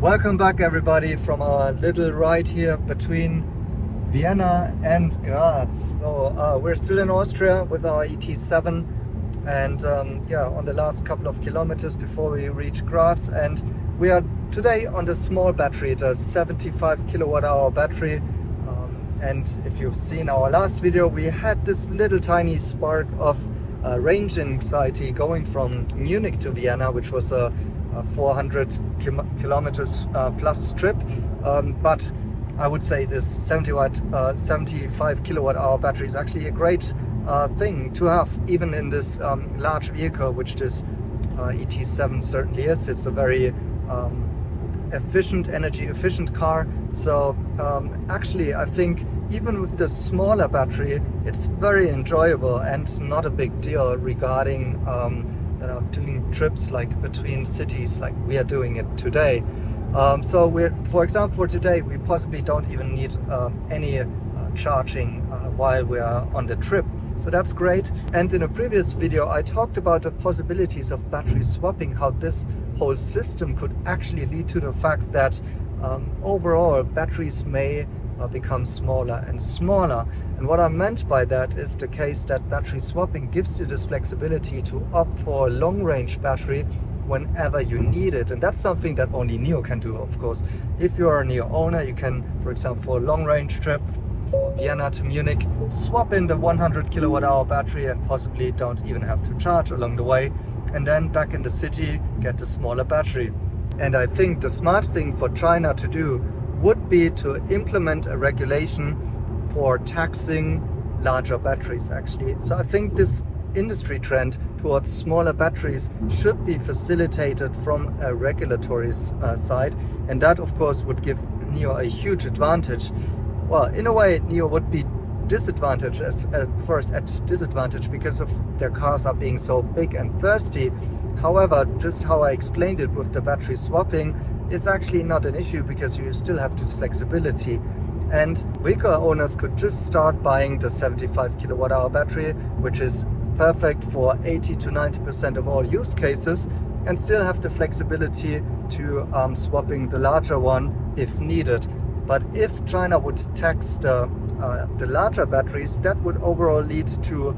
Welcome back everybody from our little ride here between Vienna and Graz. So we're still in Austria with our ET7 and on the last couple of kilometers before we reach Graz, and we are today on the small battery, the 75 kilowatt hour battery. And if you've seen our last video, we had this little tiny spark of range anxiety going from Munich to Vienna, which was a 400 kilometers plus trip, but I would say this 75 kilowatt hour battery is actually a great thing to have, even in this large vehicle, which this ET7 certainly is. It's a very energy efficient car. So actually I think even with the smaller battery, it's very enjoyable and not a big deal regarding doing trips like between cities like we are doing it today. So for example, for today we possibly don't even need any charging while we are on the trip, so that's great. And in a previous video I talked about the possibilities of battery swapping, how this whole system could actually lead to the fact that overall batteries may become smaller and smaller. And what I meant by that is the case that battery swapping gives you this flexibility to opt for a long-range battery whenever you need it. And that's something that only NIO can do, of course. If you are a NIO owner, you can, for example, for a long-range trip for Vienna to Munich, swap in the 100 kilowatt hour battery and possibly don't even have to charge along the way, and then back in the city get the smaller battery. And I think the smart thing for China to do would be to implement a regulation for taxing larger batteries actually. So I think this industry trend towards smaller batteries should be facilitated from a regulatory side, and that of course would give NIO a huge advantage. Well, in a way NIO would be disadvantaged at disadvantage because of their cars are being so big and thirsty. However, just how I explained it with the battery swapping, it's actually not an issue because you still have this flexibility. And vehicle owners could just start buying the 75 kilowatt hour battery, which is perfect for 80 to 90% of all use cases, and still have the flexibility to swapping the larger one if needed. But if China would tax the larger batteries, that would overall lead to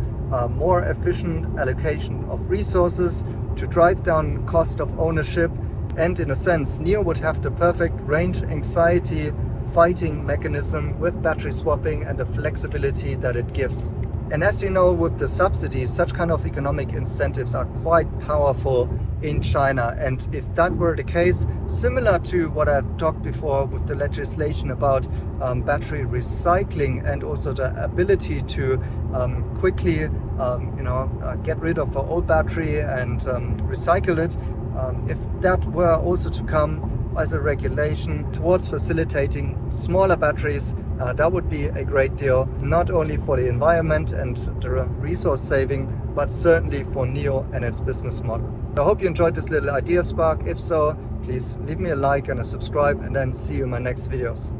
more efficient allocation of resources, to drive down cost of ownership, and in a sense NIO would have the perfect range anxiety fighting mechanism with battery swapping and the flexibility that it gives. And as you know, with the subsidies, such kind of economic incentives are quite powerful in China. And if that were the case, similar to what I've talked before with the legislation about battery recycling and also the ability to quickly get rid of an old battery and recycle it, if that were also to come as a regulation towards facilitating smaller batteries, that would be a great deal, not only for the environment and the resource saving, but certainly for NIO and its business model. I hope you enjoyed this little idea spark. If so, please leave me a like and a subscribe, and then see you in my next videos.